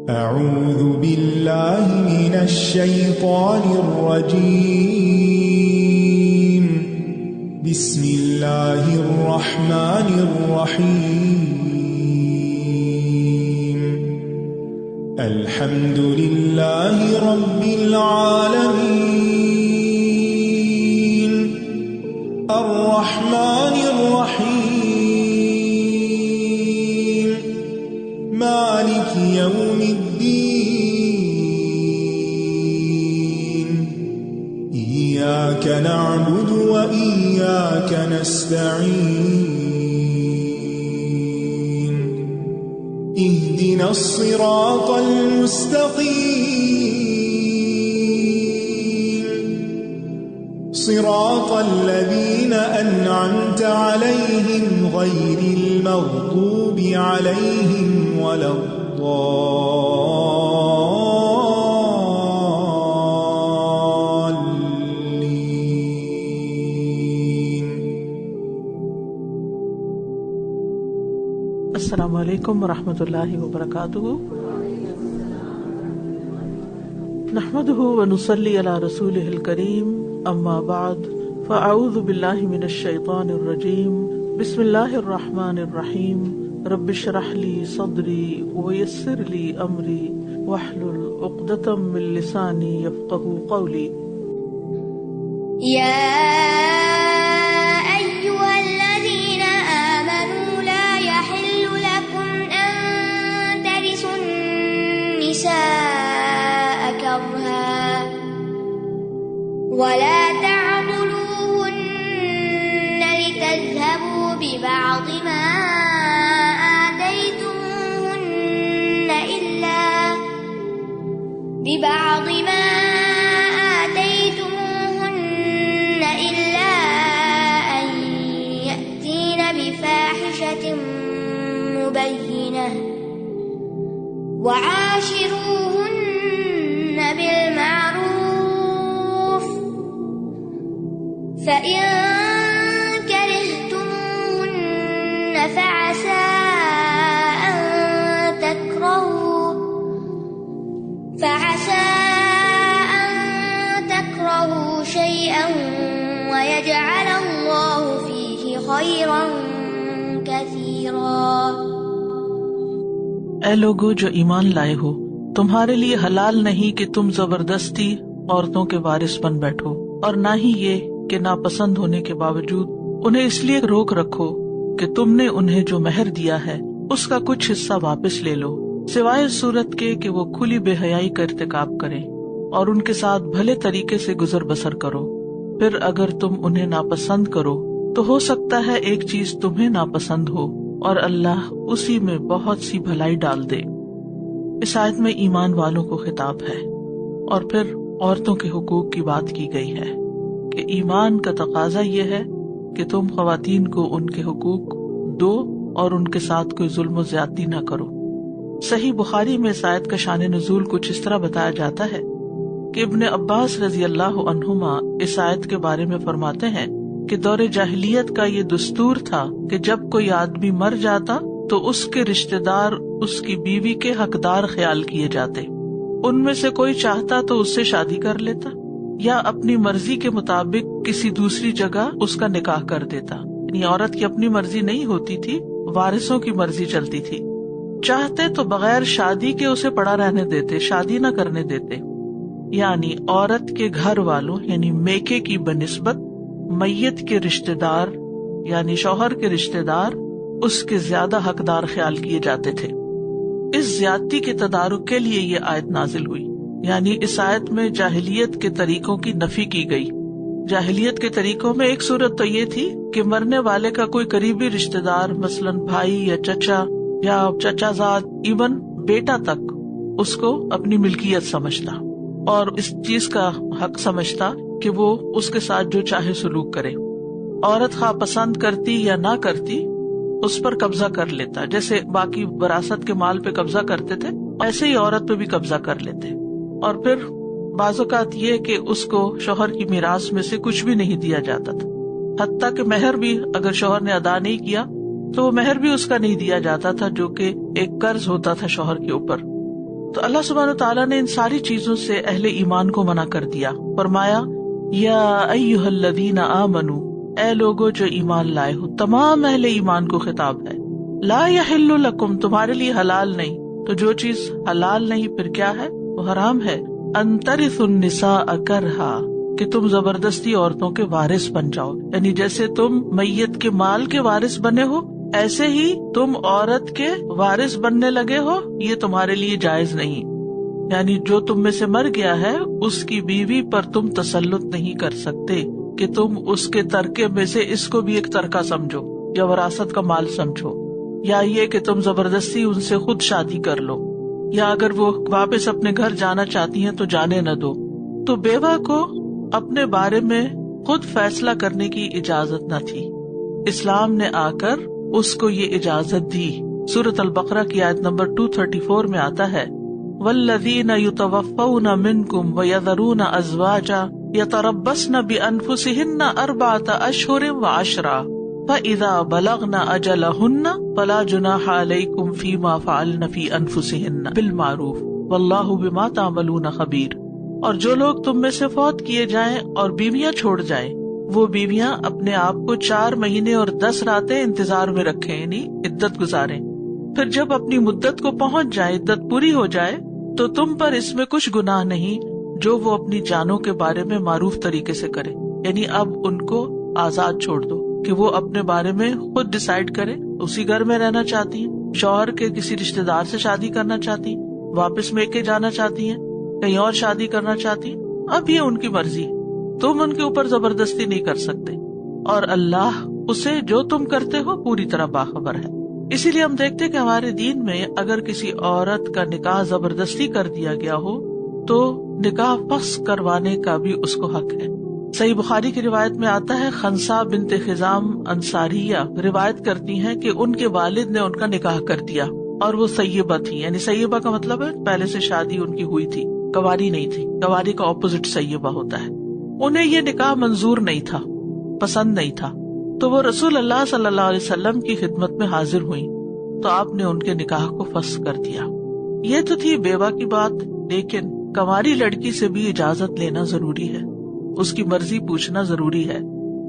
أعوذ بالله من الشيطان الرجيم. بسم الله الرحمن الرحيم. الحمد لله رب العالمين. الرحمن الرحيم. مالك يوم الدين. إياك نعبد وإياك نستعين. اهدنا الصراط المستقيم. صراط الذين أنعمت عليهم غير المغضوب عليهم ولا الضالين. السلام علیکم ورحمۃ اللہ وبرکاتہ. نحمده ونصلی علی رسولہ الکریم. اما بعد فاعوذ باللہ من الشیطان الرجیم. بسم اللہ الرحمن الرحیم. رب اشرح لی صدری ویسر لی امری واحلل عقدۃ من لسانی یفقهوا قولی. ولا تعضلوهن لتذهبوا ببعض ما آتيتموهن إلا أن يأتين بفاحشة مبينة وعاشروهن بالمعروف فإن كرهتموهن فعسى أن تكرهوا شيئا ويجعل الله فيه خيرا كثيرا. اے لوگو جو ایمان لائے ہو، تمہارے لیے حلال نہیں کہ تم زبردستی عورتوں کے وارث بن بیٹھو، اور نہ ہی یہ کہ ناپسند ہونے کے باوجود انہیں اس لیے روک رکھو کہ تم نے انہیں جو مہر دیا ہے اس کا کچھ حصہ واپس لے لو، سوائے اس صورت کے کہ وہ کھلی بے حیائی کا ارتکاب کریں، اور ان کے ساتھ بھلے طریقے سے گزر بسر کرو. پھر اگر تم انہیں ناپسند کرو تو ہو سکتا ہے ایک چیز تمہیں ناپسند ہو اور اللہ اسی میں بہت سی بھلائی ڈال دے. اس آیت میں ایمان والوں کو خطاب ہے، اور پھر عورتوں کے حقوق کی بات کی گئی ہے کہ ایمان کا تقاضا یہ ہے کہ تم خواتین کو ان کے حقوق دو اور ان کے ساتھ کوئی ظلم و زیادتی نہ کرو. صحیح بخاری میں اس آیت کا شان نزول کچھ اس طرح بتایا جاتا ہے کہ ابن عباس رضی اللہ عنہما اس آیت کے بارے میں فرماتے ہیں کہ دور جاہلیت کا یہ دستور تھا کہ جب کوئی آدمی مر جاتا تو اس کے رشتہ دار اس کی بیوی کے حقدار خیال کیے جاتے. ان میں سے کوئی چاہتا تو اس سے شادی کر لیتا یا اپنی مرضی کے مطابق کسی دوسری جگہ اس کا نکاح کر دیتا. یعنی عورت کی اپنی مرضی نہیں ہوتی تھی، وارثوں کی مرضی چلتی تھی. چاہتے تو بغیر شادی کے اسے پڑا رہنے دیتے، شادی نہ کرنے دیتے. یعنی عورت کے گھر والوں یعنی میکے کی بنسبت میت کے رشتہ دار یعنی شوہر کے رشتہ دار اس کے زیادہ حقدار خیال کیے جاتے تھے. اس زیادتی کے تدارک کے لیے یہ آیت نازل ہوئی. یعنی اس آیت میں جاہلیت کے طریقوں کی نفی کی گئی. جاہلیت کے طریقوں میں ایک صورت تو یہ تھی کہ مرنے والے کا کوئی قریبی رشتہ دار مثلاً بھائی یا چچا یا چچا زاد ایون بیٹا تک اس کو اپنی ملکیت سمجھتا اور اس چیز کا حق سمجھتا کہ وہ اس کے ساتھ جو چاہے سلوک کرے. عورت خواہ پسند کرتی یا نہ کرتی اس پر قبضہ کر لیتا. جیسے باقی وراثت کے مال پہ قبضہ کرتے تھے ایسے ہی عورت پہ بھی قبضہ کر لیتے. اور پھر بعض اوقات یہ کہ اس کو شوہر کی میراث میں سے کچھ بھی نہیں دیا جاتا تھا، حتیٰ کہ مہر بھی اگر شوہر نے ادا نہیں کیا تو وہ مہر بھی اس کا نہیں دیا جاتا تھا، جو کہ ایک قرض ہوتا تھا شوہر کے اوپر. تو اللہ سبحانہ تعالیٰ نے ان ساری چیزوں سے اہل ایمان کو منع کر دیا. فرمایا یا ایھا الذین آمنوا، اے لوگو جو ایمان لائے ہو، تمام اہل ایمان کو خطاب ہے. لا یحل لکم، تمہارے لیے حلال نہیں. تو جو چیز حلال نہیں پھر کیا ہے؟ وہ حرام ہے. ان ترثوا النساء کرہا، کہ تم زبردستی عورتوں کے وارث بن جاؤ. یعنی جیسے تم میت کے مال کے وارث بنے ہو، ایسے ہی تم عورت کے وارث بننے لگے ہو. یہ تمہارے لیے جائز نہیں. یعنی جو تم میں سے مر گیا ہے اس کی بیوی پر تم تسلط نہیں کر سکتے کہ تم اس کے ترکے میں سے اس کو بھی ایک ترکہ سمجھو یا وراثت کا مال سمجھو، یا یہ کہ تم زبردستی ان سے خود شادی کر لو، یا اگر وہ واپس اپنے گھر جانا چاہتی ہیں تو جانے نہ دو. تو بیوہ کو اپنے بارے میں خود فیصلہ کرنے کی اجازت نہ تھی. اسلام نے آ کر اس کو یہ اجازت دی. سورۃ البقرہ کی آیت نمبر 234 میں آتا ہے والذین یتوفون منکم ویذرون ازواجا یتربصن بانفسہن 4 اشہر و10 فاذا بلغن اجلہن فلا جناح علیکم فیما فعلن فی انفسہن بالمعروف واللہ بما تعملون خبیر. اور جو لوگ تم میں سے فوت کیے جائیں اور بیویاں چھوڑ جائیں، وہ بیویاں اپنے آپ کو 4 مہینے اور 10 راتیں انتظار میں رکھیں، یعنی عدت گزاریں. پھر جب اپنی مدت کو پہنچ جائے، عدت پوری ہو جائے، تو تم پر اس میں کچھ گناہ نہیں جو وہ اپنی جانوں کے بارے میں معروف طریقے سے کرے. یعنی اب ان کو آزاد چھوڑ دو کہ وہ اپنے بارے میں خود ڈیسائیڈ کرے. اسی گھر میں رہنا چاہتی ہیں، شوہر کے کسی رشتے دار سے شادی کرنا چاہتی ہیں، واپس میکے جانا چاہتی ہیں، کہیں اور شادی کرنا چاہتی ہیں، اب یہ ان کی مرضی، تم ان کے اوپر زبردستی نہیں کر سکتے. اور اللہ اسے جو تم کرتے ہو پوری طرح باخبر ہے. اسی لیے ہم دیکھتے کہ ہمارے دین میں اگر کسی عورت کا نکاح زبردستی کر دیا گیا ہو تو نکاح فسخ کروانے کا بھی اس کو حق ہے. صحیح بخاری کی روایت میں آتا ہے خنسا بنت خزام انصاریہ روایت کرتی ہیں کہ ان کے والد نے ان کا نکاح کر دیا اور وہ سیبہ تھی. یعنی سیبہ کا مطلب ہے پہلے سے شادی ان کی ہوئی تھی، کنواری نہیں تھی. کنواری کا اپوزٹ سیبہ ہوتا ہے. انہیں یہ نکاح منظور نہیں تھا، پسند نہیں تھا. تو وہ رسول اللہ صلی اللہ علیہ وسلم کی خدمت میں حاضر ہوئی تو آپ نے ان کے نکاح کو فسخ کر دیا. یہ تو تھی بیوہ کی بات، لیکن کنواری لڑکی سے بھی اجازت لینا ضروری ہے، اس کی مرضی پوچھنا ضروری ہے.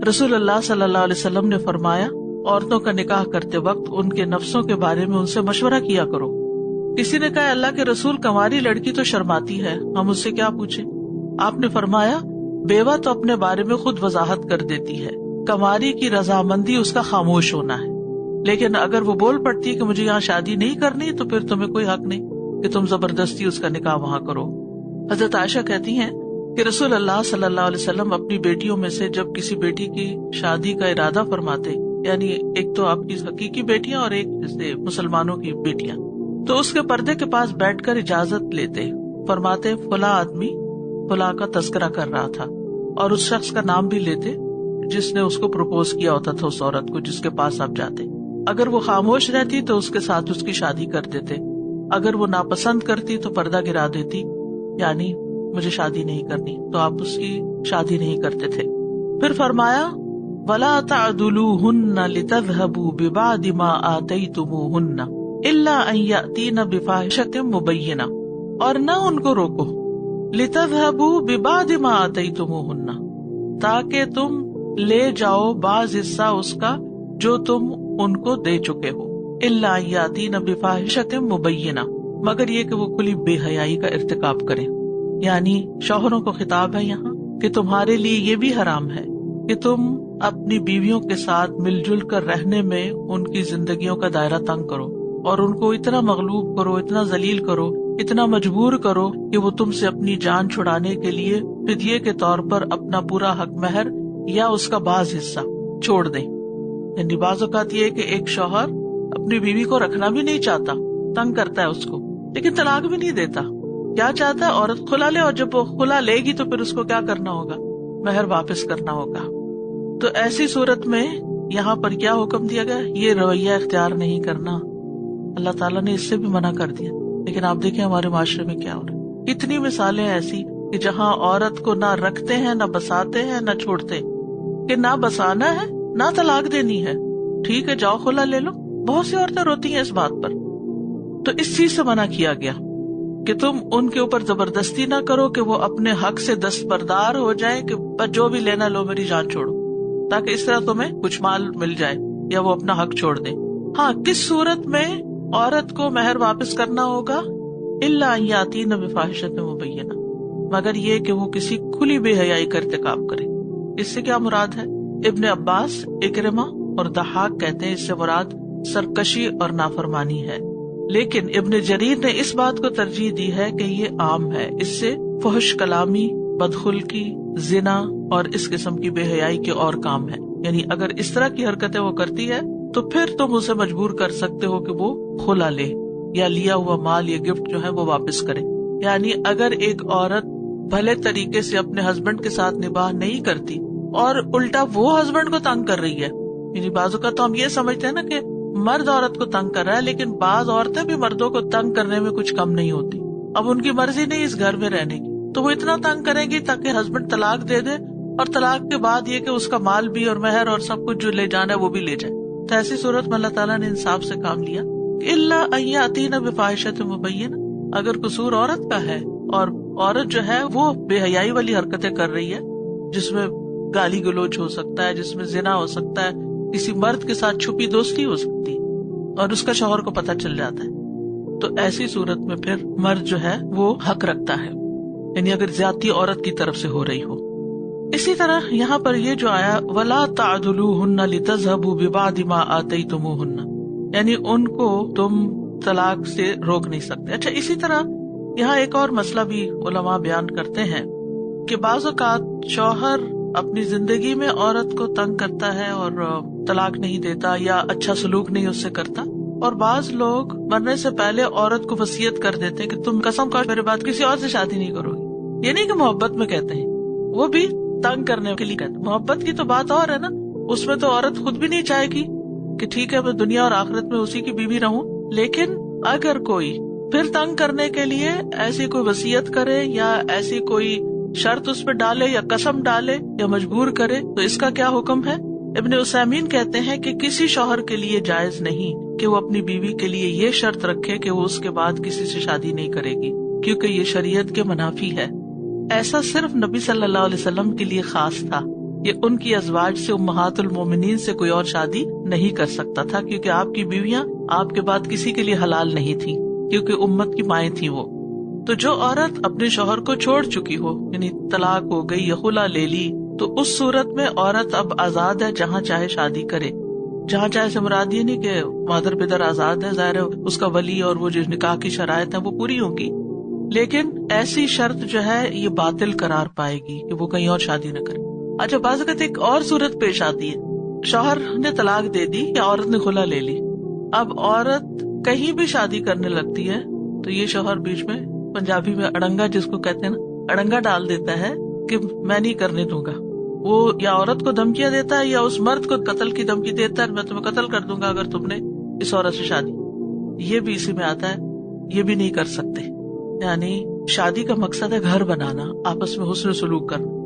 رسول اللہ صلی اللہ علیہ وسلم نے فرمایا عورتوں کا نکاح کرتے وقت ان کے نفسوں کے بارے میں ان سے مشورہ کیا کرو. کسی نے کہا اللہ کے رسول کنواری لڑکی تو شرماتی ہے، ہم اس سے کیا پوچھیں؟ آپ نے فرمایا بیوہ تو اپنے بارے میں خود وضاحت کر دیتی ہے، کنواری کی رضامندی اس کا خاموش ہونا ہے. لیکن اگر وہ بول پڑتی ہے کہ مجھے یہاں شادی نہیں کرنی تو پھر تمہیں کوئی حق نہیں کہ تم زبردستی اس کا نکاح وہاں کرو. حضرت عائشہ کہتی ہیں کہ رسول اللہ صلی اللہ علیہ وسلم اپنی بیٹیوں میں سے جب کسی بیٹی کی شادی کا ارادہ فرماتے، یعنی ایک تو آپ کی حقیقی بیٹیاں اور ایک جیسے مسلمانوں کی بیٹیاں، تو اس کے پردے کے پاس بیٹھ کر اجازت لیتے. فرماتے فلاں آدمی فلاں کا تذکرہ کر رہا تھا، اور اس شخص کا نام بھی لیتے جس نے اس کو پروپوز کیا ہوتا تھا اس عورت کو جس کے پاس آپ جاتے. اگر وہ خاموش رہتی تو اس کے ساتھ اس کی شادی کر دیتے، اگر وہ ناپسند کرتی تو پردہ گرا دیتی، یعنی مجھے شادی نہیں کرنی، تو آپ اس کی شادی نہیں کرتے تھے. پھر فرمایا وَلَا تَعْدُلُوهُنَّ لِتَذْهَبُوا بِبَعْدِ مَا آتَيْتُمُوهُنَّ إِلَّا أَن يَأْتِينَ بِفَاحِشَةٍ مُبَيِّنَةٍ، اور نہ ان کو روکو لِتَذْهَبُوا بِبَعْدِ مَا آتَيْتُمُوهُنَّ، تاکہ تم لے جاؤ بعض حصہ اس کا جو تم ان کو دے چکے ہو. الا یاتین بفاحشۃ مبینہ، مگر یہ کہ وہ کھلی بے حیائی کا ارتکاب کریں. یعنی شوہروں کو خطاب ہے یہاں کہ تمہارے لیے یہ بھی حرام ہے کہ تم اپنی بیویوں کے ساتھ مل جل کر رہنے میں ان کی زندگیوں کا دائرہ تنگ کرو اور ان کو اتنا مغلوب کرو، اتنا ذلیل کرو، اتنا مجبور کرو کہ وہ تم سے اپنی جان چھڑانے کے لیے فدیے کے طور پر اپنا پورا حق مہر یا اس کا بعض حصہ چھوڑ دیں. یعنی بعض اوقات یہ کہ ایک شوہر اپنی بیوی کو رکھنا بھی نہیں چاہتا، تنگ کرتا ہے اس کو، لیکن طلاق بھی نہیں دیتا. کیا چاہتا ہے؟ عورت خلا لے، اور جب وہ خلا لے گی تو پھر اس کو کیا کرنا ہوگا؟ مہر واپس کرنا ہوگا. تو ایسی صورت میں یہاں پر کیا حکم دیا گیا؟ یہ رویہ اختیار نہیں کرنا. اللہ تعالیٰ نے اس سے بھی منع کر دیا. لیکن آپ دیکھیں ہمارے معاشرے میں کیا ہو رہا ہے. اتنی مثالیں ایسی کہ جہاں عورت کو نہ رکھتے ہیں، نہ بساتے ہیں، نہ چھوڑتے، کہ نہ بسانا ہے نہ طلاق دینی ہے. ٹھیک ہے جاؤ خلا لے لو. بہت سی عورتیں روتی ہیں اس بات پر. تو اس چیز سے منع کیا گیا کہ تم ان کے اوپر زبردستی نہ کرو کہ وہ اپنے حق سے دستبردار ہو جائیں کہ بس جو بھی لینا لو میری جان چھوڑو، تاکہ اس طرح تمہیں کچھ مال مل جائے یا وہ اپنا حق چھوڑ دیں۔ ہاں، کس صورت میں عورت کو مہر واپس کرنا ہوگا؟ الا ان یاتین بفاحشۃ مبینہ، مگر یہ کہ وہ کسی کھلی بے حیائی کا ارتکاب کرے۔ اس سے کیا مراد ہے؟ ابن عباس، اکرمہ اور ضحاک کہتے ہیں اس سے مراد سرکشی اور نافرمانی ہے، لیکن ابن جریر نے اس بات کو ترجیح دی ہے کہ یہ عام ہے، اس سے فحش کلامی، بدخلقی، زنا اور اس قسم کی بے حیائی کے اور کام ہیں۔ یعنی اگر اس طرح کی حرکتیں وہ کرتی ہے تو پھر تم اسے مجبور کر سکتے ہو کہ وہ خلا لے یا لیا ہوا مال یا گفٹ جو ہے وہ واپس کرے۔ یعنی اگر ایک عورت بھلے طریقے سے اپنے ہسبینڈ کے ساتھ نباہ نہیں کرتی اور الٹا وہ ہسبینڈ کو تنگ کر رہی ہے، یعنی بعض اوقات تو ہم یہ سمجھتے ہیں نا کہ مرد عورت کو تنگ کر رہا ہے، لیکن بعض عورتیں بھی مردوں کو تنگ کرنے میں کچھ کم نہیں ہوتی۔ اب ان کی مرضی نہیں اس گھر میں رہنے کی تو وہ اتنا تنگ کریں گی تاکہ ہسبینڈ طلاق دے دے، اور طلاق کے بعد یہ کہ اس کا مال بھی اور مہر اور سب کچھ جو لے جانا ہے وہ بھی لے جائے۔ تو ایسی صورت میں اللہ تعالیٰ نے انصاف سے کام لیا کہ الا ان یاتین بفاحشۃ مبینہ، اگر قصور عورت کا ہے اور عورت جو ہے وہ بے حیائی والی حرکتیں کر رہی ہے جس میں گالی گلوچ ہو سکتا ہے، جس میں زنا ہو سکتا ہے، کسی مرد کے ساتھ چھپی دوستی ہو سکتی ہے اور اس کا شوہر کو پتہ چل جاتا ہے، تو ایسی صورت میں پھر مرد جو ہے وہ حق رکھتا ہے، یعنی اگر زیادتی عورت کی طرف سے ہو رہی ہو۔ اسی طرح یہاں پر یہ جو آیا وَلَا تَعْضُلُوهُنَّ لِتَذْهَبُوا بِبَعْضِ مَا آتَيْتُمُوهُنَّ، یعنی ان کو تم طلاق سے روک نہیں سکتے۔ اچھا، اسی طرح یہاں ایک اور مسئلہ بھی علماء بیان کرتے ہیں کہ بعض اوقات شوہر اپنی زندگی میں عورت کو تنگ کرتا ہے اور طلاق نہیں دیتا یا اچھا سلوک نہیں اس سے کرتا، اور بعض لوگ مرنے سے پہلے عورت کو وصیت کر دیتے ہیں کہ تم قسم کھاؤ میرے بعد کسی اور سے شادی نہیں کرو گی۔ یہ نہیں کہ محبت میں کہتے ہیں، وہ بھی تنگ کرنے کے لیے کہتے ہیں۔ محبت کی تو بات اور ہے نا، اس میں تو عورت خود بھی نہیں چاہے گی کہ ٹھیک ہے میں دنیا اور آخرت میں اسی کی بیوی رہوں، لیکن اگر کوئی پھر تنگ کرنے کے لیے ایسی کوئی وصیت کرے یا ایسی کوئی شرط اس پہ ڈالے یا قسم ڈالے یا مجبور کرے تو اس کا کیا حکم ہے؟ ابن عثیمین کہتے ہیں کہ کسی شوہر کے لیے جائز نہیں کہ وہ اپنی بیوی کے لیے یہ شرط رکھے کہ وہ اس کے بعد کسی سے شادی نہیں کرے گی، کیونکہ یہ شریعت کے منافی ہے۔ ایسا صرف نبی صلی اللہ علیہ وسلم کے لیے خاص تھا، یہ ان کی ازواج سے امہات المومنین سے کوئی اور شادی نہیں کر سکتا تھا، کیونکہ آپ کی بیویاں آپ کے بعد کسی کے لیے حلال نہیں تھی، کیونکہ امت کی مائیں تھی وہ۔ تو جو عورت اپنے شوہر کو چھوڑ چکی ہو، یعنی طلاق ہو گئی یا خلا لے لی، تو اس صورت میں عورت اب آزاد ہے، جہاں چاہے شادی کرے۔ جہاں چاہے سے مراد یہ نہیں کہ مادر پدر آزاد ہے، ظاہر ہے اس کا ولی اور وہ جو نکاح کی شرائط ہیں وہ پوری ہوں گی، لیکن ایسی شرط جو ہے یہ باطل قرار پائے گی کہ وہ کہیں اور شادی نہ کرے۔ اچھا، بعض اوقات ایک اور صورت پیش آتی ہے، شوہر نے طلاق دے دی یا عورت نے خلا لے لی، اب عورت کہیں بھی شادی کرنے لگتی ہے تو یہ شوہر بیچ میں، پنجابی میں اڑنگا جس کو کہتے ہیں نا، اڑنگا ڈال دیتا ہے کہ میں نہیں کرنے دوں گا۔ وہ یا عورت کو دھمکیاں دیتا ہے یا اس مرد کو قتل کی دھمکی دیتا ہے، میں تمہیں قتل کر دوں گا اگر تم نے اس عورت سے شادی۔ یہ بھی اسی میں آتا ہے، یہ بھی نہیں کر سکتے۔ یعنی شادی کا مقصد ہے گھر بنانا، آپس میں حسن سلوک کرنا،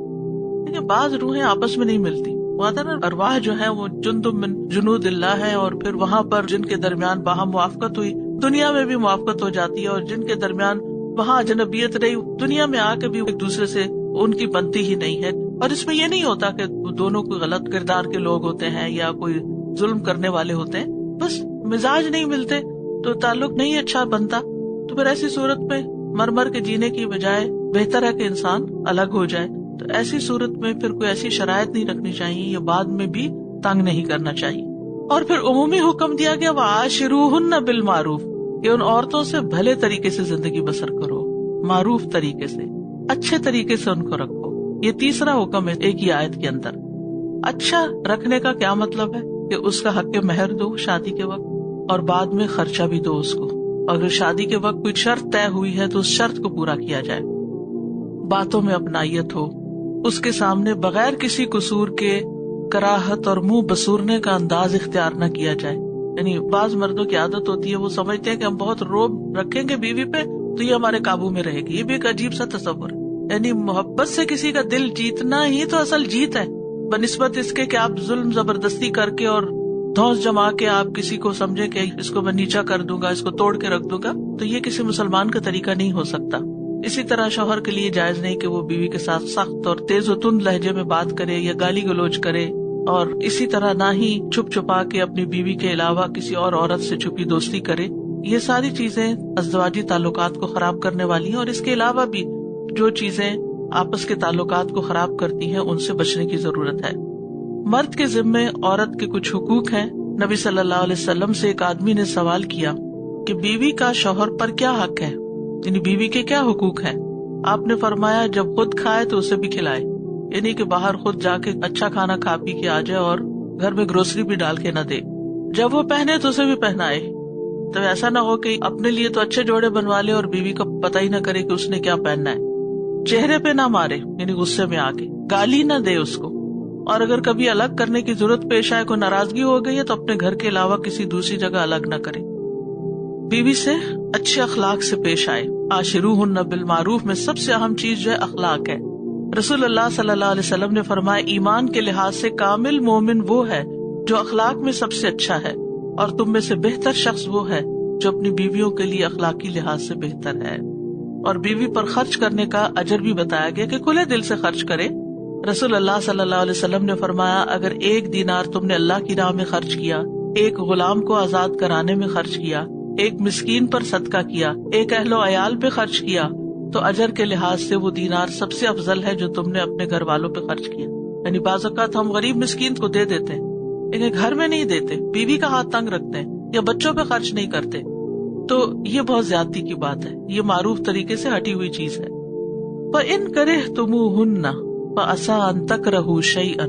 لیکن بعض روحیں آپس میں نہیں ملتی۔ وہ آتا نا، ارواح جو ہے وہ جندم من جنود اللہ ہے، اور پھر وہاں پر جن کے درمیان باہم موافقت ہوئی، دنیا میں بھی موافقت ہو جاتی ہے، اور جن کے درمیان وہاں اجنبیت رہی، دنیا میں آ کے بھی ایک دوسرے سے ان کی بنتی ہی نہیں ہے۔ اور اس میں یہ نہیں ہوتا کہ دونوں کوئی غلط کردار کے لوگ ہوتے ہیں یا کوئی ظلم کرنے والے ہوتے ہیں، بس مزاج نہیں ملتے تو تعلق نہیں اچھا بنتا۔ تو پھر ایسی صورت میں مر مر کے جینے کی بجائے بہتر ہے کہ انسان الگ ہو جائے۔ تو ایسی صورت میں پھر کوئی ایسی شرائط نہیں رکھنی چاہیے، یا بعد میں بھی تنگ نہیں کرنا چاہیے۔ اور پھر عمومی حکم دیا گیا وَعَاشِرُوهُنَّ بِالْمَعْرُوفِ، کہ ان عورتوں سے بھلے طریقے سے زندگی بسر کرو، معروف طریقے سے، اچھے طریقے سے ان کو رکھو۔ یہ تیسرا حکم ہے ایک ہی آیت کے اندر۔ اچھا رکھنے کا کیا مطلب ہے؟ کہ اس کا حق مہر دو شادی کے وقت، اور بعد میں خرچہ بھی دو اس کو۔ اگر شادی کے وقت کوئی شرط طے ہوئی ہے تو اس شرط کو پورا کیا جائے، باتوں میں اپنائیت ہو، اس کے سامنے بغیر کسی قصور کے کراہت اور منہ بسورنے کا انداز اختیار نہ کیا جائے۔ یعنی بعض مردوں کی عادت ہوتی ہے، وہ سمجھتے ہیں کہ ہم بہت روب رکھیں گے بیوی پہ تو یہ ہمارے قابو میں رہے گی۔ یہ بھی ایک عجیب سا تصور ہے، یعنی محبت سے کسی کا دل جیتنا ہی تو اصل جیت ہے، بنسبت اس کے کہ آپ ظلم زبردستی کر کے اور دھوس جما کے آپ کسی کو سمجھے کہ اس کو میں نیچا کر دوں گا، اس کو توڑ کے رکھ دوں گا، تو یہ کسی مسلمان کا طریقہ نہیں ہو سکتا. اسی طرح شوہر کے لیے جائز نہیں کہ وہ بیوی کے ساتھ سخت اور تیز و تند لہجے میں بات کرے یا گالی گلوچ کرے، اور اسی طرح نہ ہی چھپ چھپا کے اپنی بیوی کے علاوہ کسی اور عورت سے چھپی دوستی کرے. یہ ساری چیزیں ازدواجی تعلقات کو خراب کرنے والی ہیں، اور اس کے علاوہ بھی جو چیزیں آپس کے تعلقات کو خراب کرتی ہیں ان سے بچنے کی ضرورت ہے. مرد کے ذمے عورت کے کچھ حقوق ہیں. نبی صلی اللہ علیہ وسلم سے ایک آدمی نے سوال کیا کہ بیوی کا شوہر پر کیا حق ہے، یعنی بیوی کے کیا حقوق ہیں. آپ نے فرمایا جب خود کھائے تو اسے بھی کھلائے، یعنی کہ باہر خود جا کے اچھا کھانا کھا پی کے آ جائے اور گھر میں گروسری بھی ڈال کے نہ دے. جب وہ پہنے تو اسے بھی پہنائے. تو ایسا نہ ہو کہ اپنے لیے تو اچھے جوڑے بنوا لے اور بیوی کو پتہ ہی نہ کرے کہ اس نے کیا پہننا ہے. چہرے پہ نہ مارے، یعنی غصے میں آ کے گالی نہ دے اس کو. اور اگر کبھی الگ کرنے کی ضرورت پیش آئے، کوئی ناراضگی ہو گئی ہے، تو اپنے گھر کے علاوہ کسی دوسری جگہ الگ نہ کرے. بیوی سے اچھے اخلاق سے پیش آئے. عاشروہن بالمعروف میں سب سے اہم چیز جو ہے اخلاق ہے. رسول اللہ صلی اللہ علیہ وسلم نے فرمایا ایمان کے لحاظ سے کامل مومن وہ ہے جو اخلاق میں سب سے اچھا ہے، اور تم میں سے بہتر شخص وہ ہے جو اپنی بیویوں کے لیے اخلاقی لحاظ سے بہتر ہے. اور بیوی پر خرچ کرنے کا اجر بھی بتایا گیا کہ کھلے دل سے خرچ کرے. رسول اللہ صلی اللہ علیہ وسلم نے فرمایا اگر 1 دینار تم نے اللہ کی راہ میں خرچ کیا، 1 غلام کو آزاد کرانے میں خرچ کیا، 1 مسکین پر صدقہ کیا، 1 اہل و عیال پہ خرچ کیا، تو اجر کے لحاظ سے وہ دینار سب سے افضل ہے جو تم نے اپنے گھر والوں پہ خرچ کیا. یعنی بعض اوقات ہم غریب مسکین کو دے دیتے ہیں لیکن گھر میں نہیں دیتے، بیوی کا ہاتھ تنگ رکھتے ہیں یا بچوں پہ خرچ نہیں کرتے، تو یہ بہت زیادتی کی بات ہے. یہ معروف طریقے سے ہٹی ہوئی چیز ہے. فَإِن كَرِهْتُمُوهُنَّ فَعَسَىٰ أَن تَكْرَهُوا شَيْئًا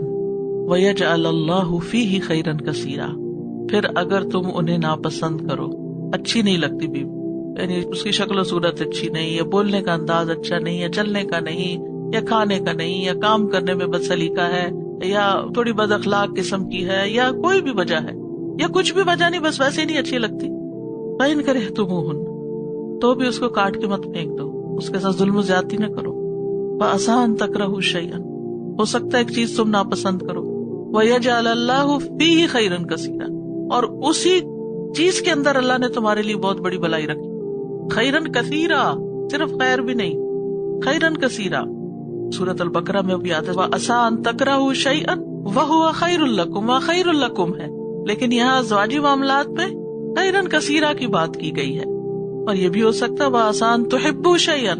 وَيَجْعَلَ اللَّهُ فِيهِ خَيْرًا كَثِيرًا. پھر اگر تم انہیں ناپسند کرو، اچھی نہیں لگتی بیوی، یعنی اس کی شکل و صورت اچھی نہیں، یا بولنے کا انداز اچھا نہیں، یا چلنے کا نہیں، یا کھانے کا نہیں، یا کام کرنے میں بد سلیقہ ہے، یا تھوڑی بد اخلاق قسم کی ہے، یا کوئی بھی وجہ ہے، یا کچھ بھی وجہ نہیں، بس ویسے ہی نہیں اچھی لگتی. فَإِن كَرِهْتُمُوهُنَّ تو بھی اس کو کاٹ کے مت پھینک دو، اس کے ساتھ ظلم و زیادتی نہ کرو. فَعَسَىٰ أَن تَكْرَهُوا شَيْئًا ہو سکتا ہے ایک چیز تم ناپسند کرو. وَيَجْعَلَ اللَّهُ فِيهِ خَيْرًا كَثِيرًا اور اسی چیز کے اندر اللہ نے تمہارے لیے بہت بڑی بھلائی رکھی. خیرن کثیرا، صرف خیر بھی نہیں، خیرن کثیرا. سورۃ البقرہ میں بھی آتا ہے وَعَسَىٰ أَن تَكْرَهُوا شَيْئًا وَهُوَ خَيْرٌ لَكُمْ وَخَيْرٌ لَكُمْ ہے، لیکن یہاں ازواجی معاملات میں خیرن کثیرا کی بات کی گئی ہے. اور یہ بھی ہو سکتا ہے وَعَسَىٰ أَن تُحِبُّوا شَيْئًا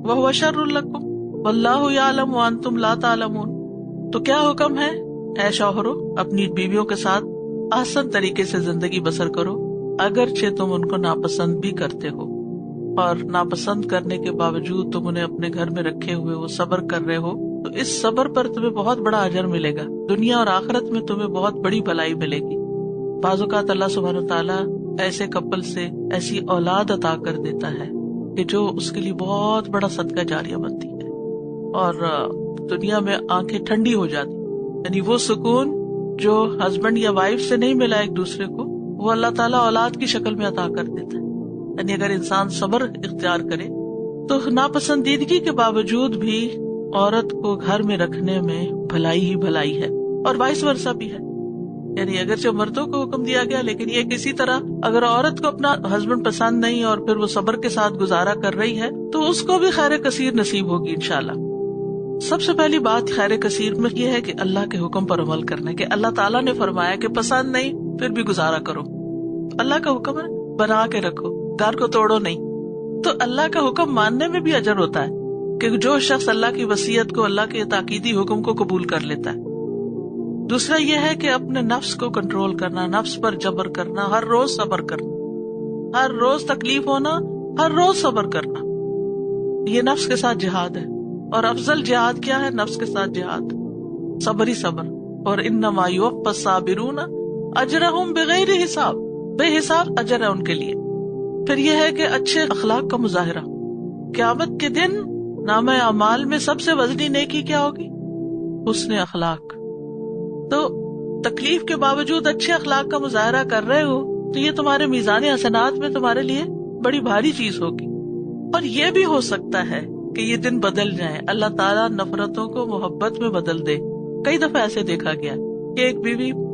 وَهُوَ شَرٌّ لَكُمْ وَاللَّهُ يَعْلَمُ وَأَنتُمْ لَا تَعْلَمُونَ. تو کیا حکم ہے؟ اے شوہرو اپنی بیویوں کے ساتھ آسان طریقے سے زندگی بسر کرو اگرچہ تم ان کو ناپسند بھی کرتے ہو، اور ناپسند کرنے کے باوجود تم انہیں اپنے گھر میں رکھے ہوئے ہو، صبر کر رہے ہو، تو اس صبر پر تمہیں بہت بڑا اجر ملے گا. دنیا اور آخرت میں تمہیں بہت بڑی بھلائی ملے گی. بعض اوقات اللہ سبحانہ وتعالیٰ ایسے کپل سے ایسی اولاد عطا کر دیتا ہے کہ جو اس کے لیے بہت بڑا صدقہ جاریہ بنتی ہے، اور دنیا میں آنکھیں ٹھنڈی ہو جاتی. یعنی وہ سکون جو ہسبینڈ یا وائف سے نہیں ملا ایک دوسرے کو، وہ اللہ تعالیٰ اولاد کی شکل میں عطا کر دیتا ہے. یعنی اگر انسان صبر اختیار کرے تو ناپسندیدگی کے باوجود بھی عورت کو گھر میں رکھنے میں بھلائی ہی بھلائی ہے، اور وائس ورثہ بھی ہے. یعنی اگرچہ مردوں کو حکم دیا گیا، لیکن یہ کسی طرح اگر عورت کو اپنا ہسبینڈ پسند نہیں اور پھر وہ صبر کے ساتھ گزارا کر رہی ہے تو اس کو بھی خیر کثیر نصیب ہوگی انشاءاللہ. سب سے پہلی بات خیر کثیر میں یہ ہے کہ اللہ کے حکم پر عمل کرنا، کہ اللہ تعالیٰ نے فرمایا کہ پسند نہیں پھر بھی گزارا کرو. اللہ کا حکم ہے بنا کے رکھو، گھر کو توڑو نہیں. تو اللہ کا حکم ماننے میں بھی اجر ہوتا ہے کہ جو شخص اللہ کی وصیت کو، اللہ کے تاکیدی حکم کو قبول کر لیتا ہے. دوسرا یہ ہے کہ اپنے نفس کو کنٹرول کرنا، نفس پر جبر کرنا، ہر روز صبر کرنا، ہر روز تکلیف ہونا، ہر روز صبر کرنا. یہ نفس کے ساتھ جہاد ہے، اور افضل جہاد کیا ہے؟ نفس کے ساتھ جہاد، صبر ہی صبر. اور انما یوفی الصابرون اجرہم بغیر حساب، بے حساب اجر ہے ان کے لیے. پھر یہ ہے کہ اچھے اخلاق کا مظاہرہ. قیامت کے دن نامہ اعمال میں سب سے وزنی نیکی کیا ہوگی؟ حسن اخلاق. تو تکلیف کے باوجود اچھے اخلاق کا مظاہرہ کر رہے ہو تو یہ تمہارے میزان حسنات میں تمہارے لیے بڑی بھاری چیز ہوگی. اور یہ بھی ہو سکتا ہے کہ یہ دن بدل جائیں، اللہ تعالیٰ نفرتوں کو محبت میں بدل دے. کئی دفعہ ایسے دیکھا گیا کہ ایک بیوی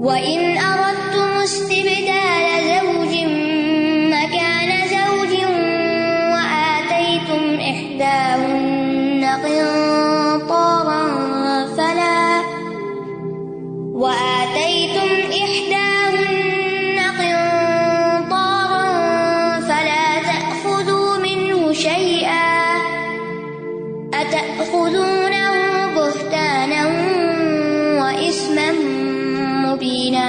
وَإِنْ أَرَدْتُمُ اسْتِبْدَالَ زَوْجٍ مَكَانَ زَوْجٍ وَآتَيْتُمْ إِحْدَاهُنَّ قِنطَارًا فَلَا تَأْخُذُوا مِنْهُ شَيْئًا أَتَأْخُذُونَهُ بُهْتَانًا وَإِثْمًا مُبِينًا۔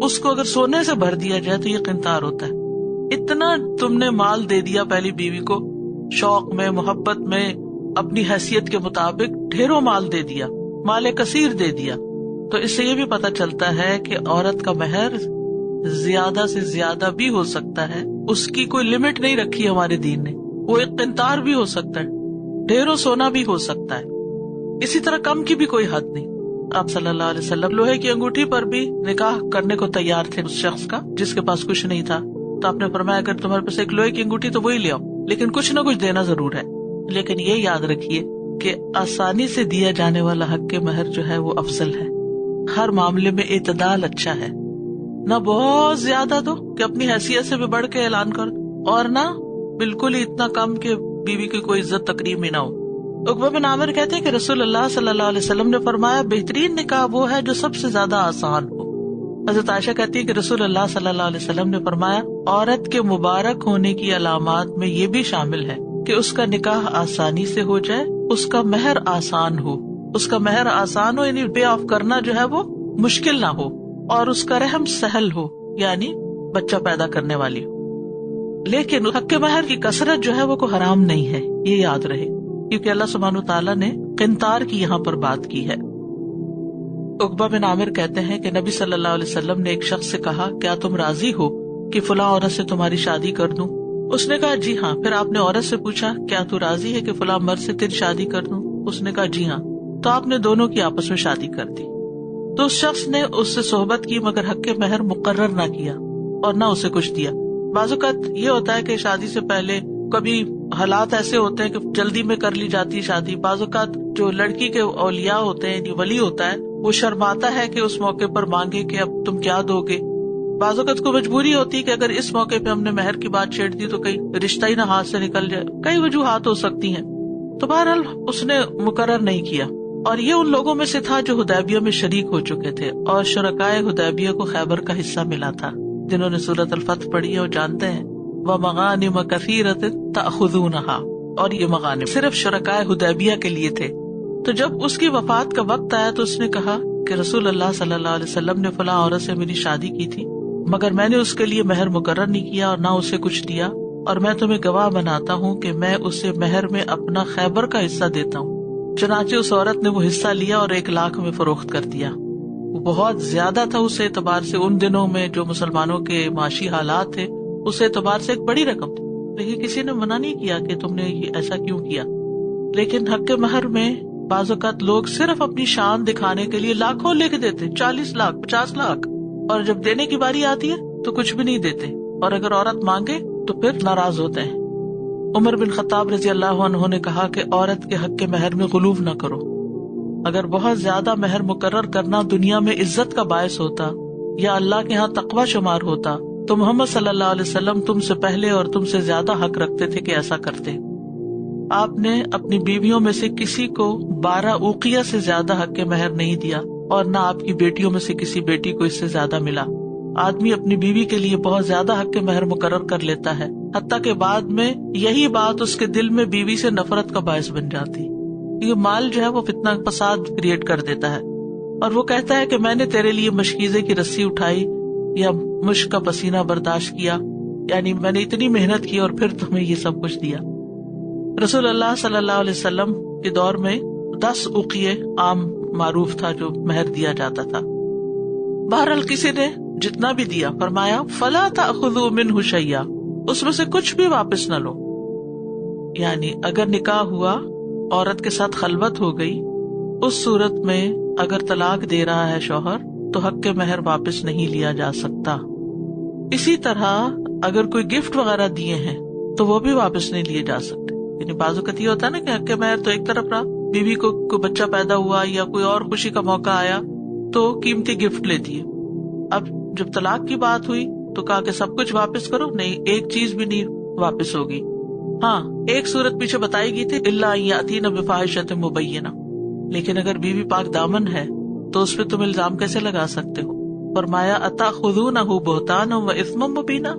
اس کو اگر سونے سے بھر دیا جائے تو یہ قنطار ہوتا ہے. اتنا تم نے مال دے دیا پہلی بیوی کو، شوق میں، محبت میں، اپنی حیثیت کے مطابق ڈھیروں مال دے دیا، مال کثیر دے دیا. تو اس سے یہ بھی پتہ چلتا ہے کہ عورت کا مہر زیادہ سے زیادہ بھی ہو سکتا ہے، اس کی کوئی لمٹ نہیں رکھی ہمارے دین نے. وہ ایک قنطار بھی ہو سکتا ہے، ڈھیروں سونا بھی ہو سکتا ہے. اسی طرح کم کی بھی کوئی حد نہیں. آپ صلی اللہ علیہ وسلم لوہے کی انگوٹھی پر بھی نکاح کرنے کو تیار تھے اس شخص کا جس کے پاس کچھ نہیں تھا. تو آپ نے فرمایا اگر تمہارے پاس ایک لوہے کی انگوٹھی تو وہی لے آؤ، لیکن کچھ نہ کچھ دینا ضرور ہے. لیکن یہ یاد رکھیے کہ آسانی سے دیا جانے والا حق کے مہر جو ہے وہ افضل ہے. ہر معاملے میں اعتدال اچھا ہے، نہ بہت زیادہ دو کہ اپنی حیثیت سے بھی بڑھ کے اعلان کر دو، اور نہ بالکل ہی اتنا کم کہ بیوی کی کوئی عزت تکریم ہی نہ ہو. عقبہ بن عامر کہتے ہیں کہ رسول اللہ صلی اللہ علیہ وسلم نے فرمایا بہترین نکاح وہ ہے جو سب سے زیادہ آسان ہو. حضرت عائشہ کہتی ہے کہ رسول اللہ صلی اللہ علیہ وسلم نے فرمایا عورت کے مبارک ہونے کی علامات میں یہ بھی شامل ہے کہ اس کا نکاح آسانی سے ہو جائے، اس کا مہر آسان ہو. اس کا مہر آسان ہو یعنی پے آف کرنا جو ہے وہ مشکل نہ ہو، اور اس کا رحم سہل ہو یعنی بچہ پیدا کرنے والی ہو. لیکن حق کے مہر کی کثرت جو ہے وہ کوئی حرام نہیں ہے، یہ یاد رہے، کیونکہ اللہ سبحانہ وتعالیٰ نے قنطار کی یہاں پر بات کی ہے. عقبہ بن عامر کہتے ہیں کہ نبی صلی اللہ علیہ وسلم نے ایک شخص سے کہا کیا تم راضی ہو کہ فلاں عورت سے تمہاری شادی کر دوں؟ اس نے کہا جی ہاں. پھر آپ نے عورت سے پوچھا کیا تو راضی ہے کہ فلاں مرد سے تیری شادی کر دوں؟ اس نے کہا جی ہاں. تو آپ نے دونوں کی آپس میں شادی کر دی. تو اس شخص نے اس سے صحبت کی مگر حق مہر مقرر نہ کیا اور نہ اسے کچھ دیا. بعض اوقات یہ ہوتا ہے کہ شادی سے پہلے کبھی حالات ایسے ہوتے ہیں کہ جلدی میں کر لی جاتی ہے شادی. بعض اوقات جو لڑکی کے اولیاء ہوتے ہیں یعنی ولی ہوتا ہے وہ شرماتا ہے کہ اس موقع پر مانگے کہ اب تم کیا دو گے. بعض اوقات کو مجبوری ہوتی ہے کہ اگر اس موقع پہ ہم نے مہر کی بات چھیڑ دی تو کہیں رشتہ ہی نہ ہاتھ سے نکل جائے. کئی وجوہات ہو سکتی ہیں. تو بہرحال اس نے مقرر نہیں کیا، اور یہ ان لوگوں میں سے تھا جو حدیبیہ میں شریک ہو چکے تھے اور شرکائے حدیبیہ کو خیبر کا حصہ ملا تھا. جنہوں نے سورۃ الفتح پڑھی ہے وہ جانتے ہیں وَمَغَانِمَ كَثِيرَةٍ تَأْخُذُونَهَا، اور یہ مغانم صرف شرکائے حدیبیہ کے لیے تھے. تو جب اس کی وفات کا وقت آیا تو اس نے کہا کہ رسول اللہ صلی اللہ علیہ وسلم نے فلاں عورت سے میری شادی کی تھی مگر میں نے اس کے لیے مہر مقرر نہیں کیا اور نہ اسے کچھ دیا، اور میں تمہیں گواہ بناتا ہوں کہ میں اسے مہر میں اپنا خیبر کا حصہ دیتا ہوں. چنانچہ اس عورت نے وہ حصہ لیا اور 1 لاکھ میں فروخت کر دیا. وہ بہت زیادہ تھا اس اعتبار سے، ان دنوں میں جو مسلمانوں کے معاشی حالات تھے اس اعتبار سے ایک بڑی رقم تھی. لیکن کسی نے منع نہیں کیا کہ تم نے یہ ایسا کیوں کیا. لیکن حق کے مہر میں بعض اوقات لوگ صرف اپنی شان دکھانے کے لیے لاکھوں لے کے دیتے، 40 لاکھ 50 لاکھ، اور جب دینے کی باری آتی ہے تو کچھ بھی نہیں دیتے، اور اگر عورت مانگے تو پھر ناراض ہوتے ہیں. عمر بن خطاب رضی اللہ عنہ نے کہا کہ عورت کے حق کے مہر میں غلوف نہ کرو. اگر بہت زیادہ مہر مقرر کرنا دنیا میں عزت کا باعث ہوتا یا اللہ کے ہاں تقوی شمار ہوتا تو محمد صلی اللہ علیہ وسلم تم سے پہلے اور تم سے زیادہ حق رکھتے تھے کہ ایسا کرتے. آپ نے اپنی بیویوں میں سے کسی کو 12 اوقیہ سے زیادہ حق کے مہر نہیں دیا، اور نہ آپ کی بیٹیوں میں سے کسی بیٹی کو اس سے زیادہ ملا. آدمی اپنی بیوی کے لیے بہت زیادہ حق کے مہر مقرر کر لیتا ہے، حتیٰ کہ بعد میں یہی بات اس کے دل میں بیوی سے نفرت کا باعث بن جاتی. یہ مال جو ہے وہ فتنہ فساد کریٹ کر دیتا ہے، اور وہ کہتا ہے کہ میں نے تیرے لیے مشکیزے کی رسی اٹھائی یا مشک کا پسینہ برداشت کیا، یعنی میں نے اتنی محنت کی اور پھر تمہیں یہ سب کچھ دیا. رسول اللہ صلی اللہ علیہ وسلم کے دور میں 10 اوقیے عام معروف تھا جو مہر دیا جاتا تھا. بہرحال کسی نے جتنا بھی دیا فرمایا فلا تأخذوا منہ شیئا، اس میں سے کچھ بھی واپس نہ لو. یعنی اگر نکاح ہوا، عورت کے ساتھ خلوت ہو گئی، اس صورت میں اگر طلاق دے رہا ہے شوہر تو حق کے مہر واپس نہیں لیا جا سکتا. اسی طرح اگر کوئی گفٹ وغیرہ دیے ہیں تو وہ بھی واپس نہیں لیے جا سکتے. یعنی بعض اوقات یہ ہوتا ہے نا کہ حق کے مہر تو ایک طرف رہا، بیوی کو کوئی بچہ پیدا ہوا یا کوئی اور خوشی کا موقع آیا تو قیمتی گفٹ لیتی ہے. اب جب طلاق کی بات ہوئی تو کہا کہ سب کچھ واپس کرو، نہیں، ایک چیز بھی نہیں واپس ہوگی. ہاں، ایک صورت پیچھے بتائی گئی تھی الا ان یاتین بفاحشۃ مبینہ، لیکن اگر بیوی پاک دامن ہے تو اس پہ تم الزام کیسے لگا سکتے ہو؟ فرمایا اتاخذونہ بہتانا و اثما مبینا،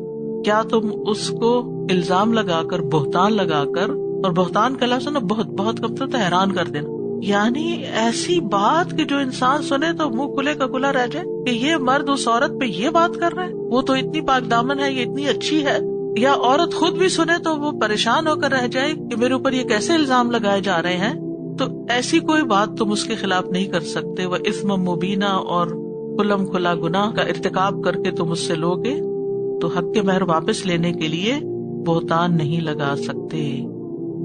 کیا تم اس کو الزام لگا کر، بہتان لگا کر، اور بہتان کا لفظ نا بہت بہت کا مطلب حیران کر دینا، یعنی ایسی بات کہ جو انسان سنے تو منہ کھلے کا کھلا رہ جائے کہ یہ مرد اس عورت پہ یہ بات کر رہا ہے، وہ تو اتنی پاک دامن ہے، یہ اتنی اچھی ہے. یا عورت خود بھی سنے تو وہ پریشان ہو کر رہ جائے کہ میرے اوپر یہ کیسے الزام لگائے جا رہے ہیں. تو ایسی کوئی بات تم اس کے خلاف نہیں کر سکتے. وہ اثم مبینہ، اور کھلم کھلا گناہ کا ارتکاب کر کے تم اس سے لوگے تو حق کے مہر واپس لینے کے لیے بہتان نہیں لگا سکتے.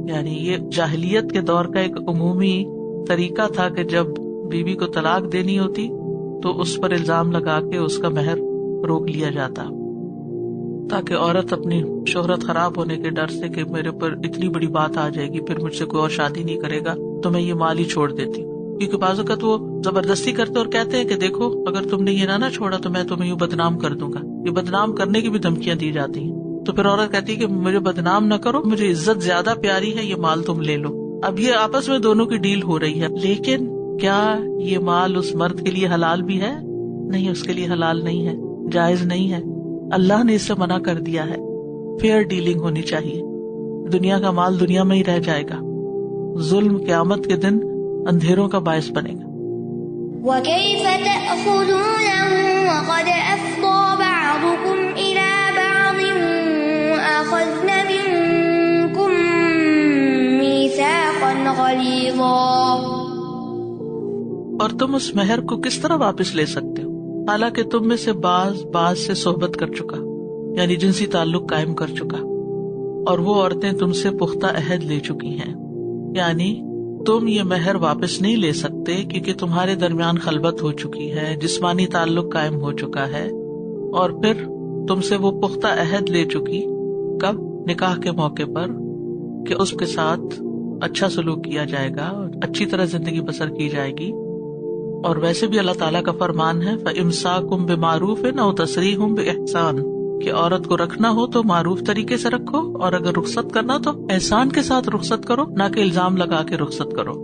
یعنی یہ جاہلیت کے دور کا ایک عمومی طریقہ تھا کہ جب بیوی کو طلاق دینی ہوتی تو اس پر الزام لگا کے اس کا مہر روک لیا جاتا، تاکہ عورت اپنی شہرت خراب ہونے کے ڈر سے کہ میرے پر اتنی بڑی بات آ جائے گی پھر مجھ سے کوئی اور شادی نہیں کرے گا تو میں یہ مال ہی چھوڑ دیتی. کیونکہ بعض اوقات وہ زبردستی کرتے اور کہتے ہیں کہ دیکھو اگر تم نے یہ نہ چھوڑا تو میں تمہیں یوں بدنام کر دوں گا. یہ بدنام کرنے کی بھی دھمکیاں دی جاتی ہیں. تو پھر عورت کہتی ہے کہ مجھے بدنام نہ کرو، مجھے عزت زیادہ پیاری ہے، یہ مال تم لے لو. اب یہ آپس میں دونوں کی ڈیل ہو رہی ہے، لیکن کیا یہ مال اس مرد کے لیے حلال بھی ہے؟ نہیں، اس کے لیے حلال نہیں ہے، جائز نہیں ہے. اللہ نے اس سے منع کر دیا ہے. فیئر ڈیلنگ ہونی چاہیے. دنیا کا مال دنیا میں ہی رہ جائے گا، ظلم قیامت کے دن اندھیروں کا باعث بنے گا. وَكَيْفَ تَأْخُذُونَهُ وَقَدْ أَفْضَىٰ بَعْضُكُمْ إِلَىٰ بَعْضٍ وَأَخَذْنَ مِنكُم مِّيثَاقًا غَلِيظًا. اور تم اس مہر کو کس طرح واپس لے سکتے ہو حالانکہ تم میں سے بعض سے صحبت کر چکا، یعنی جنسی تعلق قائم کر چکا، اور وہ عورتیں تم سے پختہ عہد لے چکی ہیں. یعنی تم یہ مہر واپس نہیں لے سکتے کیونکہ تمہارے درمیان خلوت ہو چکی ہے، جسمانی تعلق قائم ہو چکا ہے، اور پھر تم سے وہ پختہ عہد لے چکی. کب؟ نکاح کے موقع پر، کہ اس کے ساتھ اچھا سلوک کیا جائے گا، اچھی طرح زندگی بسر کی جائے گی. اور ویسے بھی اللہ تعالیٰ کا فرمان ہے فَإِمْسَاكُمْ بِمَعْرُوفٍ أَوْ تَسْرِيحٌ بِإِحْسَانٍ، کہ عورت کو رکھنا ہو تو معروف طریقے سے رکھو، اور اگر رخصت کرنا تو احسان کے ساتھ رخصت کرو، نہ کہ الزام لگا کے رخصت کرو.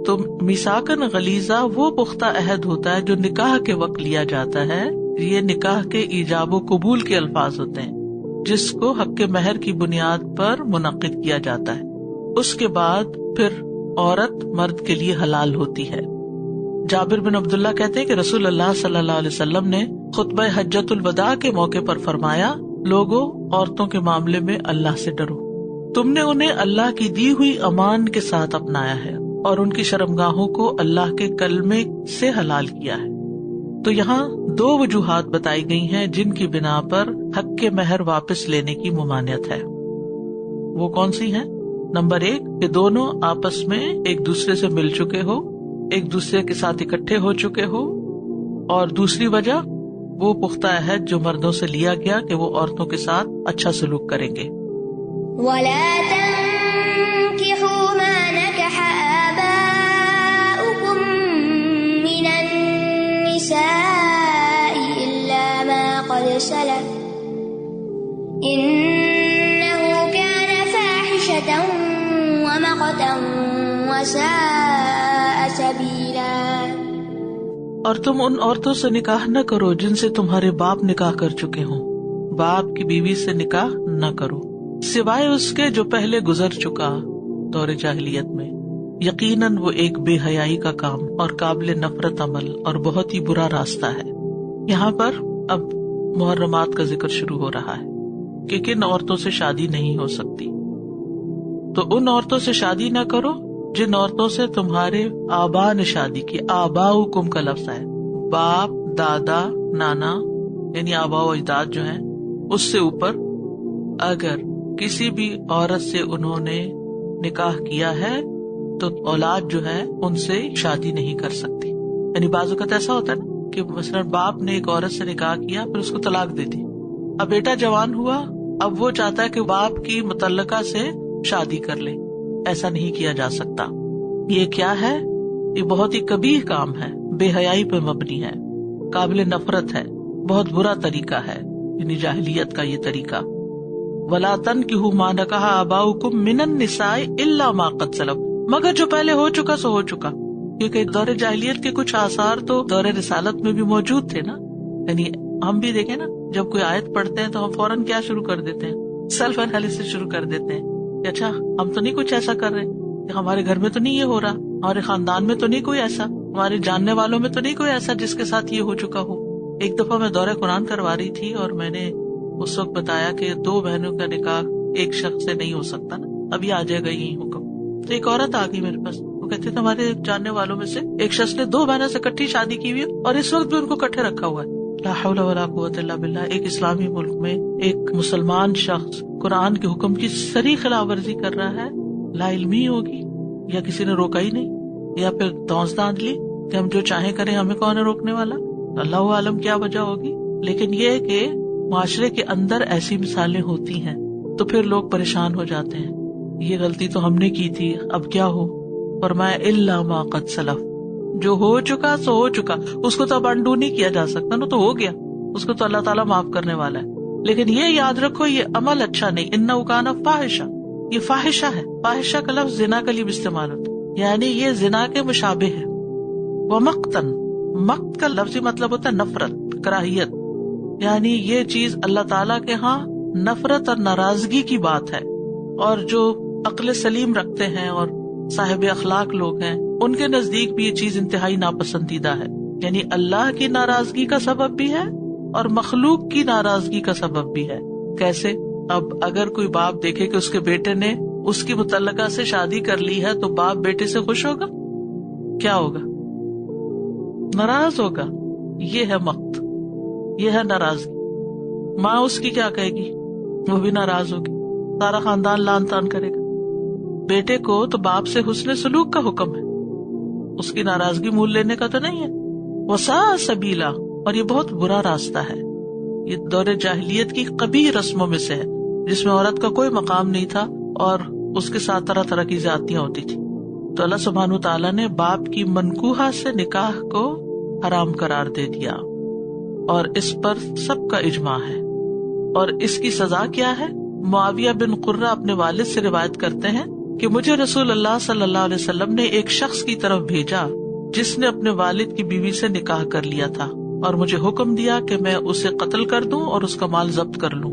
تو میثاقاً غلیظہ وہ پختہ عہد ہوتا ہے جو نکاح کے وقت لیا جاتا ہے. یہ نکاح کے ایجاب و قبول کے الفاظ ہوتے ہیں جس کو حق کے مہر کی بنیاد پر منعقد کیا جاتا ہے. اس کے بعد پھر عورت مرد کے لیے حلال ہوتی ہے. جابر بن عبداللہ کہتے ہیں کہ رسول اللہ صلی اللہ علیہ وسلم نے خطبہ حجۃ الوداع کے موقع پر فرمایا، لوگوں عورتوں کے معاملے میں اللہ سے ڈرو. تم نے انہیں اللہ کی دی ہوئی امان کے ساتھ اپنایا ہے اور ان کی شرمگاہوں کو اللہ کے کلمے سے حلال کیا ہے. تو یہاں 2 وجوہات بتائی گئی ہیں جن کی بنا پر حق کے مہر واپس لینے کی ممانعت ہے. وہ کون سی ہیں؟ نمبر 1 کہ دونوں آپس میں ایک دوسرے سے مل چکے ہو، ایک دوسرے کے ساتھ اکٹھے ہو چکے ہو، اور دوسری وجہ وہ پختہ عہد جو مردوں سے لیا گیا کہ وہ عورتوں کے ساتھ اچھا سلوک کریں گے. وَلَا تَنكِحُوا مَا نَكَحَ آبَاؤُكُم مِّنَ النِّسَاءِ إِلَّا مَا قَدْ سَلَفَ إِنَّهُ كَانَ فَاحِشَةً وَمَقْتًا وَسَاءَ سَبِيلًا. اور تم ان عورتوں سے نکاح نہ کرو جن سے تمہارے باپ نکاح کر چکے ہوں. باپ کی بیوی سے نکاح نہ کرو سوائے اس کے جو پہلے گزر چکا دور جاہلیت میں. یقیناً وہ ایک بے حیائی کا کام اور قابل نفرت عمل اور بہت ہی برا راستہ ہے. یہاں پر اب محرمات کا ذکر شروع ہو رہا ہے کہ کن عورتوں سے شادی نہیں ہو سکتی. تو ان عورتوں سے شادی نہ کرو جن عورتوں سے تمہارے آبا نے شادی کی. آباؤکم کا لفظ ہے، باپ، دادا، نانا، یعنی آبا و اجداد جو ہیں اس سے اوپر. اگر کسی بھی عورت سے انہوں نے نکاح کیا ہے تو اولاد جو ہے ان سے شادی نہیں کر سکتی. یعنی بعض اوقات ایسا ہوتا ہے نا کہ مثلاً باپ نے ایک عورت سے نکاح کیا پھر اس کو طلاق دے دی. اب بیٹا جوان ہوا، اب وہ چاہتا ہے کہ باپ کی متعلقہ سے شادی کر لے. ایسا نہیں کیا جا سکتا. یہ کیا ہے؟ یہ بہت ہی کبیح کام ہے، بے حیائی پہ مبنی ہے، قابل نفرت ہے، بہت برا طریقہ ہے، یعنی جاہلیت کا یہ طریقہ. وَلَا تَنكِحُوا مَا نَكَحَ آبَاؤُكُم مِّنَ النِّسَاءِ إِلَّا مَا قَدْ سَلَفَ، مگر جو پہلے ہو چکا سو ہو چکا. کیونکہ دور جاہلیت کے کچھ آثار تو دور رسالت میں بھی موجود تھے نا. یعنی ہم بھی دیکھیں نا، جب کوئی آیت پڑھتے ہیں تو ہم فوراً کیا شروع کر دیتے ہیں؟ سیلف انالیسس شروع کر دیتے ہیں کہ اچھا ہم تو نہیں کچھ ایسا کر رہے، ہمارے گھر میں تو نہیں یہ ہو رہا. ہمارے خاندان میں تو نہیں کوئی ایسا، ہمارے جاننے والوں میں تو نہیں کوئی ایسا جس کے ساتھ یہ ہو چکا ہو. ایک دفعہ میں دورہ قرآن کروا رہی تھی اور میں نے اس وقت بتایا کہ 2 بہنوں کا نکاح ایک شخص سے نہیں ہو سکتا نا، ابھی آ جائے گا یہی حکم. تو ایک عورت آ گئی میرے پاس، وہ کہتے تھے ہمارے جاننے والوں میں سے ایک شخص نے 2 بہنوں سے اکٹھی شادی کی ہوئی اور اس وقت بھی ان کو اکٹھے رکھا ہوا ہے. لا حول ولا قوت الا باللہ. ایک اسلامی ملک میں ایک مسلمان شخص قرآن کے حکم کی صریح خلاف ورزی کر رہا ہے، لا علمی ہوگی یا کسی نے روکا ہی نہیں، یا پھر دونس باندھ لی کہ ہم جو چاہیں کریں، ہمیں کون ہے روکنے والا. اللہ عالم کیا وجہ ہوگی، لیکن یہ ہے کہ معاشرے کے اندر ایسی مثالیں ہوتی ہیں تو پھر لوگ پریشان ہو جاتے ہیں. یہ غلطی تو ہم نے کی تھی، اب کیا ہو. فرمایا الا ما قد سلف، جو ہو چکا سو ہو چکا، اس کو تو اب انڈو نہیں کیا جا سکتا نا، تو ہو گیا، اس کو تو اللہ تعالیٰ معاف کرنے والا ہے. لیکن یہ یاد رکھو یہ عمل اچھا نہیں. انہ کان فاحشہ، یہ فاحشہ ہے. فاحشہ کا لفظ زنا کے لیے بھی استعمال ہوتا ہے، یعنی یہ زنا کے مشابہ ہے. ومقتن، مقت کا لفظی مطلب ہوتا ہے نفرت، کراہیت، یعنی یہ چیز اللہ تعالیٰ کے ہاں نفرت اور ناراضگی کی بات ہے. اور جو عقل سلیم رکھتے ہیں اور صاحب اخلاق لوگ ہیں ان کے نزدیک بھی یہ چیز انتہائی ناپسندیدہ ہے. یعنی اللہ کی ناراضگی کا سبب بھی ہے اور مخلوق کی ناراضگی کا سبب بھی ہے. کیسے؟ اب اگر کوئی باپ دیکھے کہ اس کے بیٹے نے اس کی متعلقہ سے شادی کر لی ہے تو باپ بیٹے سے خوش ہوگا؟ کیا ہوگا؟ ناراض ہوگا. یہ ہے مقت، یہ ہے ناراضگی. ماں اس کی کیا کہے گی؟ وہ بھی ناراض ہوگی، سارا خاندان لان تان کرے گا. بیٹے کو تو باپ سے حسن سلوک کا حکم ہے، اس کی ناراضگی مول لینے کا تو نہیں ہے. وساء سبیلا، اور یہ بہت برا راستہ ہے. یہ دور جاہلیت کی قبیح رسموں میں سے ہے جس میں عورت کا کوئی مقام نہیں تھا اور اس کے ساتھ طرح طرح کی زیادتیاں ہوتی تھی. تو اللہ سبحانہ وتعالیٰ نے باپ کی منکوحہ سے نکاح کو حرام قرار دے دیا اور اس پر سب کا اجماع ہے. اور اس کی سزا کیا ہے؟ معاویہ بن قرہ اپنے والد سے روایت کرتے ہیں کہ مجھے رسول اللہ صلی اللہ علیہ وسلم نے ایک شخص کی طرف بھیجا جس نے اپنے والد کی بیوی سے نکاح کر لیا تھا اور مجھے حکم دیا کہ میں اسے قتل کر دوں اور اس کا مال ضبط کر لوں.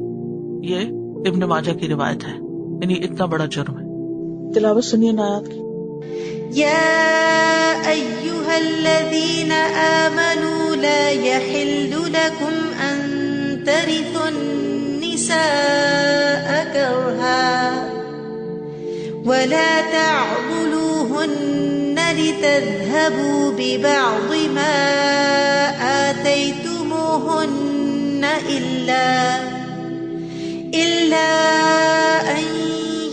یہ ابن ماجہ کی روایت ہے. یعنی اتنا بڑا جرم ہے. تلاوت سنیے آیات کی. يا أيها الذين آمنوا لا يحل لكم أن ترثوا النساء كرها ولا تعضلوهن لتذهبوا ببعض ما آتيتموهن إلا أن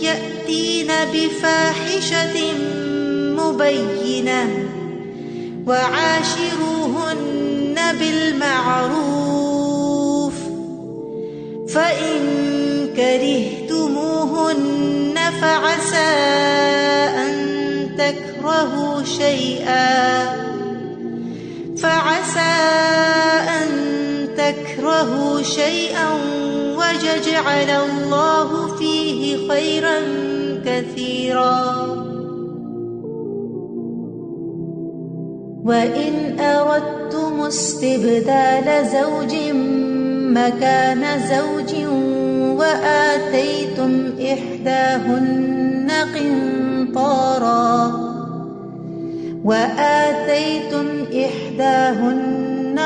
يأتين بفاحشة مبينة وعاشروهن بالمعروف فإن كرهتموهن فعسى أن تكرهوا شيئا ويجعل الله فيه خيرا كثيرا وَإِنْ أَرَدْتُمُ اسْتِبْدَالَ زَوْجٍ مَكَانَ زَوْجٍ وَآتَيْتُمْ إِحْدَاهُنَّ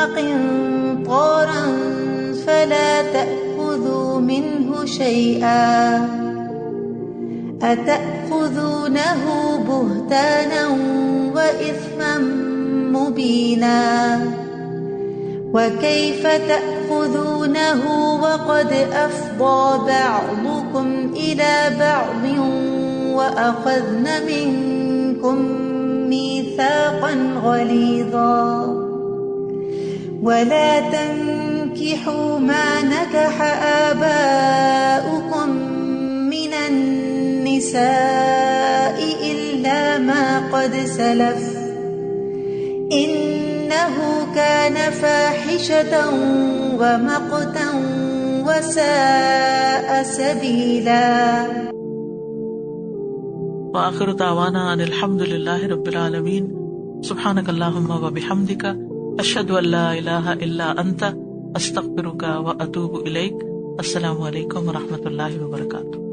قِنطَارًا فَلَا تَأْخُذُوا مِنْهُ شَيْئًا أَتَأْخُذُونَهُ بُهْتَانًا وَإِثْمًا مبينا وكيف تأخذونه وقد أفضى بعضكم إلى بعض وأخذن منكم ميثاقا غليظا ولا تنكحوا ما نكح آباؤكم من النساء إلا ما قد سلف إنه كان فاحشة ومقتا وساء سبيلا. وآخر دعوانا ان الحمد للہ رب العالمین. سبحانک اللہم وبحمدک اشہد ان لا الہ الا انت استغفرک واتوب الیک. السلام علیکم ورحمۃ اللہ وبرکاتہ.